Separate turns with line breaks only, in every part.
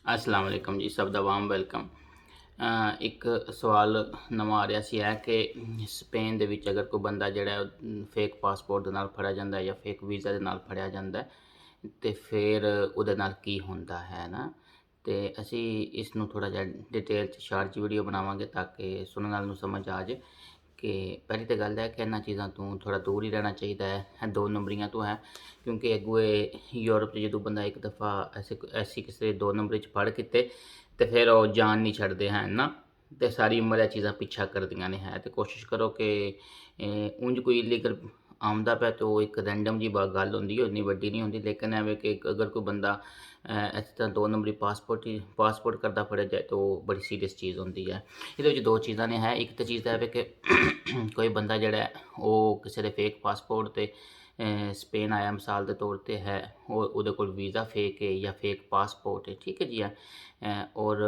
अस्सलाम वालेकुम जी, सब दा वार्म वेलकम। एक सवाल नवां आ ਰਿਹਾ ਸੀ ਹੈ ਕਿ ਸਪੇਨ ਦੇ ਵਿੱਚ ਅਗਰ ਕੋਈ ਬੰਦਾ ਜਿਹੜਾ ਫੇਕ ਪਾਸਪੋਰਟ ਦੇ ਨਾਲ ਫੜਿਆ ਜਾਂਦਾ ਹੈ ਜਾਂ ਫੇਕ ਵੀਜ਼ਾ ਦੇ ਨਾਲ ਫੜਿਆ ਜਾਂਦਾ ਹੈ ਤੇ ਫਿਰ ਉਹਦੇ ਨਾਲ ਕੀ ਹੁੰਦਾ ਹੈ ਨਾ। ਤੇ ਅਸੀਂ ਇਸ ਨੂੰ ਥੋੜਾ ਜਿਹਾ ਡਿਟੇਲ ਚ ਸ਼ਾਰਟ ਜਿਹੀ ਵੀਡੀਓ ਬਣਾਵਾਂਗੇ ਤਾਂ ਕਿ ਸੁਣਨ ਵਾਲੇ ਨੂੰ ਸਮਝ ਆ ਜਾਏ ਕਿ ਪਹਿਲੀ ਤਾਂ ਗੱਲ ਹੈ ਕਿ ਇਹਨਾਂ ਚੀਜ਼ਾਂ ਤੋਂ ਥੋੜਾ ਦੂਰ ਹੀ ਰਹਿਣਾ ਚਾਹੀਦਾ ਹੈ, ਇਹ ਦੋ ਨੰਬਰੀਆਂ ਤੋਂ ਹੈ। ਕਿਉਂਕਿ ਅੱਗੇ ਯੂਰਪ 'ਚ ਜਦੋਂ ਬੰਦਾ ਇੱਕ ਦਫਾ ਐਸੀ ਕਿਸੇ ਦੋ ਨੰਬਰੀ 'ਚ ਫੜ ਕੀਤੇ ਤੇ ਫਿਰ ਉਹ ਜਾਨ ਨਹੀਂ ਛੱਡਦੇ ਹਨ ਨਾ, ਤੇ ਸਾਰੀ ਉਮਰ ਇਹ ਚੀਜ਼ਾਂ ਪਿੱਛਾ ਕਰਦੀਆਂ ਨੇ ਹੈ। ਤੇ ਕੋਸ਼ਿਸ਼ ਕਰੋ ਕਿ ਉਂਝ ਕੋਈ ਇਲੀਗਲ ਆਉਂਦਾ ਪਿਆ ਤਾਂ ਉਹ ਇੱਕ ਰੈਂਡਮ ਜੀ ਗੱਲ ਹੁੰਦੀ ਹੈ, ਉਨੀ ਵੱਡੀ ਨਹੀਂ ਹੁੰਦੀ। ਲੇਕਿਨ ਐਵੇਂ ਕਿ ਅਗਰ ਕੋਈ ਬੰਦਾ ਇਸ ਤਰ੍ਹਾਂ ਦੋ ਨੰਬਰੀ ਪਾਸਪੋਰਟ ਕਰਦਾ ਫੜਿਆ ਜਾਏ ਤਾਂ ਉਹ ਬੜੀ ਸੀਰੀਅਸ ਚੀਜ਼ ਹੁੰਦੀ ਹੈ। ਇਹਦੇ ਵਿੱਚ ਦੋ ਚੀਜ਼ਾਂ ਨੇ ਹੈ। ਇੱਕ ਤਾਂ ਚੀਜ਼ ਤਾਂ ਹੈ ਕਿ ਕੋਈ ਬੰਦਾ ਜਿਹੜਾ ਉਹ ਕਿਸੇ ਦੇ ਫੇਕ ਪਾਸਪੋਰਟ 'ਤੇ ਸਪੇਨ ਆਇਆ ਮਿਸਾਲ ਦੇ ਤੌਰ 'ਤੇ ਹੈ, ਉਹਦੇ ਕੋਲ ਵੀਜ਼ਾ ਫੇਕ ਹੈ ਜਾਂ ਫੇਕ ਪਾਸਪੋਰਟ ਹੈ, ਠੀਕ ਹੈ ਜੀ ਹੈ। ਔਰ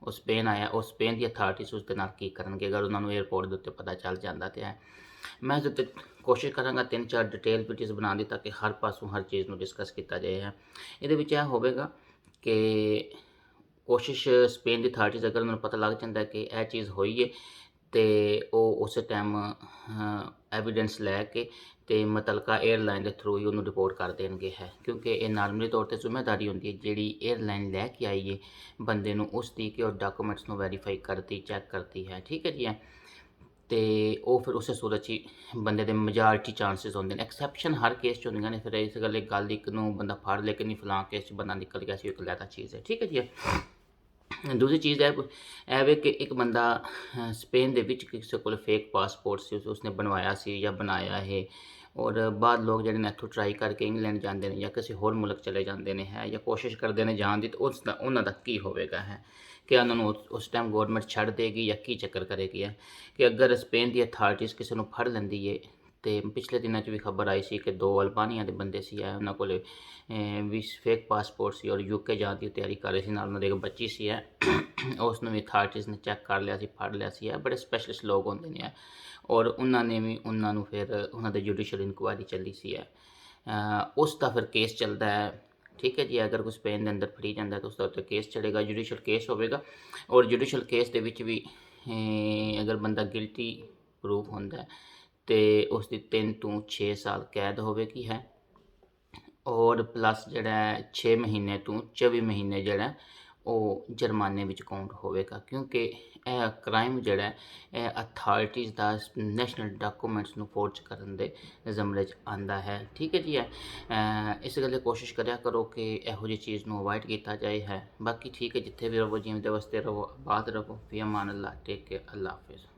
ਉਹ ਸਪੇਨ ਆਇਆ, ਉਹ ਸਪੇਨ ਦੀ ਅਥਾਰਟੀਜ਼ ਉਸ ਦੇ ਨਾਲ ਕੀ ਕਰਨਗੇ ਅਗਰ ਉਹਨਾਂ ਨੂੰ ਏਅਰਪੋਰਟ ਦੇ ਉੱਤੇ ਪਤਾ ਚੱਲ ਜਾਂਦਾ ਤਾਂ ਹੈ। ਮੈਂ ਇਸ ਉੱਤੇ ਕੋਸ਼ਿਸ਼ ਕਰਾਂਗਾ 3-4 ਡਿਟੇਲ ਵੀਡੀਓਜ਼ ਬਣਾਉਣ ਦੀ ਤਾਂ ਕਿ ਹਰ ਪਾਸੋਂ ਹਰ ਚੀਜ਼ ਨੂੰ ਡਿਸਕਸ ਕੀਤਾ ਜਾਏ ਹੈ। ਇਹਦੇ ਵਿੱਚ ਇਹ ਹੋਵੇਗਾ ਕਿ ਕੋਸ਼ਿਸ਼ ਸਪੇਨ ਦੀ ਅਥਾਰਟੀਜ਼ ਅਗਰ ਉਹਨਾਂ ਨੂੰ ਪਤਾ ਲੱਗ ਜਾਂਦਾ ਕਿ ਇਹ ਚੀਜ਼ ਹੋਈ ਹੈ ਤੇ ਉਹ ਉਸ ਟਾਈਮ ਐਵੀਡੈਂਸ ਲੈ ਕੇ ਤੇ ਮੁਤਲਕਾ ਏਅਰਲਾਈਨ ਦੇ ਥਰੂ ਹੀ ਉਹਨੂੰ ਰਿਪੋਰਟ ਕਰ ਦੇਣਗੇ ਹੈ। ਕਿਉਂਕਿ ਇਹ ਨਾਰਮਲੀ ਤੌਰ 'ਤੇ ਜ਼ਿੰਮੇਵਾਰੀ ਹੁੰਦੀ ਹੈ ਜਿਹੜੀ ਏਅਰਲਾਈਨ ਲੈ ਕੇ ਆਈ ਹੈ ਬੰਦੇ ਨੂੰ, ਉਸ ਦੀ ਕਿ ਉਹ ਡਾਕੂਮੈਂਟਸ ਨੂੰ ਵੈਰੀਫਾਈ ਕਰਦੀ ਚੈੱਕ ਕਰਦੀ ਹੈ, ਠੀਕ ਹੈ ਜੀ ਹੈ। ਤੇ ਉਹ ਫਿਰ ਉਸੇ ਸੂਰਤ 'ਚ ਬੰਦੇ ਦੇ ਮੈਜੋਰਟੀ ਚਾਂਸਿਸ ਹੁੰਦੇ ਨੇ, ਐਕਸੈਪਸ਼ਨ ਹਰ ਕੇਸ 'ਚ ਹੁੰਦੀਆਂ ਨੇ। ਫਿਰ ਇਸ ਗੱਲ ਇੱਕ ਨੂੰ ਬੰਦਾ ਫੜ ਲੈ ਕਿ ਨਹੀਂ ਫਲਾਂ ਕੇਸ 'ਚ ਬੰਦਾ ਨਿਕਲ ਗਿਆ ਸੀ, ਇੱਕ ਲੈਦਾ ਚੀਜ਼ ਹੈ, ਠੀਕ ਹੈ ਜੀ। ਦੂਜੀ ਚੀਜ਼ ਇਹ ਵੇ ਕਿ ਇੱਕ ਬੰਦਾ ਸਪੇਨ ਦੇ ਵਿੱਚ ਕਿਸੇ ਕੋਲ ਫੇਕ ਪਾਸਪੋਰਟ ਸੀ, ਉਸਨੇ ਬਣਵਾਇਆ ਸੀ ਜਾਂ ਬਣਾਇਆ ਹੈ, ਔਰ ਬਾਅਦ ਲੋਕ ਜਿਹੜੇ ਨੇ ਇੱਥੋਂ ਟਰਾਈ ਕਰਕੇ ਇੰਗਲੈਂਡ ਜਾਂਦੇ ਨੇ ਜਾਂ ਕਿਸੇ ਹੋਰ ਮੁਲਕ ਚਲੇ ਜਾਂਦੇ ਨੇ ਹੈ ਜਾਂ ਕੋਸ਼ਿਸ਼ ਕਰਦੇ ਨੇ ਜਾਣ ਦੀ, ਤਾਂ ਉਹਨਾਂ ਦਾ ਕੀ ਹੋਵੇਗਾ ਹੈ ਕਿ ਉਹਨਾਂ ਨੂੰ ਉਸ ਟਾਈਮ ਗੌਰਮੈਂਟ ਛੱਡ ਦੇਗੀ ਜਾਂ ਕੀ ਚੱਕਰ ਕਰੇਗੀ ਹੈ। ਕਿ ਅਗਰ ਸਪੇਨ ਦੀ ਅਥਾਰਟੀਜ਼ ਕਿਸੇ ਨੂੰ ਫੜ ਲੈਂਦੀ ਹੈ ਤੇ ਪਿਛਲੇ ਦਿਨਾਂ 'ਚ ਵੀ ਖਬਰ ਆਈ ਸੀ ਕਿ 2 ਅਲਬਾਨੀਆ ਦੇ ਬੰਦੇ ਸੀ, ਉਹਨਾਂ ਕੋਲ ਵੀ ਫੇਕ ਪਾਸਪੋਰਟ ਸੀ ਔਰ ਯੂਕੇ ਜਾਣ ਦੀ ਤਿਆਰੀ ਕਰ ਰਹੇ ਸੀ, ਨਾਲ ਉਹਨਾਂ ਦੇ ਇੱਕ ਬੱਚੀ ਸੀ ਉਸ ਨੂੰ ਵੀ ਅਥਾਰਟੀਜ਼ ਨੇ ਚੈੱਕ ਕਰ ਲਿਆ ਸੀ, ਫੜ ਲਿਆ ਸੀ। ਬੜੇ ਸਪੈਸ਼ਲਿਸਟ ਲੋਕ ਹੁੰਦੇ ਨੇ ਔਰ ਉਹਨਾਂ ਨੇ ਵੀ ਉਹਨਾਂ ਨੂੰ ਫਿਰ ਉਹਨਾਂ ਦੇ ਜੁਡੀਸ਼ੀਅਲ ਇਨਕੁਆਇਰੀ ਚੱਲੀ ਸੀ ਉਸ ਦਾ ਫਿਰ ਕੇਸ ਚੱਲਦਾ ਹੈ, ਠੀਕ ਹੈ ਜੀ। ਅਗਰ ਕੋਈ ਸਪੇਨ ਦੇ ਅੰਦਰ ਫੜੀ ਜਾਂਦਾ ਤਾਂ ਉਸ ਦਾ ਉੱਤੇ ਕੇਸ ਚੜੇਗਾ, ਜੁਡੀਸ਼ੀਅਲ ਕੇਸ ਹੋਵੇਗਾ। ਔਰ ਜੁਡੀਸ਼ੀਅਲ ਕੇਸ ਦੇ ਵਿੱਚ ਵੀ ਅਗਰ ਬੰਦਾ ਗਿਲਟੀ ਪ੍ਰੂਫ ਹੁੰਦਾ ਤੇ ਉਸ ਦੀ 3 ਤੋਂ 6 ਸਾਲ ਕੈਦ ਹੋਵੇਗੀ ਹੈ, ਔਰ ਪਲੱਸ ਜਿਹੜਾ 6 ਮਹੀਨੇ ਤੋਂ 24 ਮਹੀਨੇ ਜਿਹੜਾ ਉਹ ਜੁਰਮਾਨੇ ਵਿੱਚ ਕਾਊਂਟ ਹੋਵੇਗਾ। ਕਿਉਂਕਿ ਇਹ ਕ੍ਰਾਈਮ ਜਿਹੜਾ ਇਹ ਅਥਾਰਟੀਜ਼ ਦਾ ਨੈਸ਼ਨਲ ਡਾਕੂਮੈਂਟਸ ਨੂੰ ਫੋਰਜ ਕਰਨ ਦੇ ਜ਼ਮਰੇ 'ਚ ਆਉਂਦਾ ਹੈ, ਠੀਕ ਹੈ ਜੀ ਹੈ। ਇਸ ਗੱਲ ਕੋਸ਼ਿਸ਼ ਕਰਿਆ ਕਰੋ ਕਿ ਇਹੋ ਜਿਹੀ ਚੀਜ਼ ਨੂੰ ਅਵਾਇਡ ਕੀਤਾ ਜਾਏ ਹੈ। ਬਾਕੀ ਠੀਕ ਹੈ, ਜਿੱਥੇ ਵੀ ਰਹੋ ਜਿਵੇਂ ਦੇ ਵਸਤੇ ਰਹੋ, ਆਬਾਦ ਰਹੋ, ਫੀ ਅਮਾਨ ਅੱਲਾ, ਟੇਕ ਕੇਅਰ, ਅੱਲਾ ਹਾਫਿਜ਼।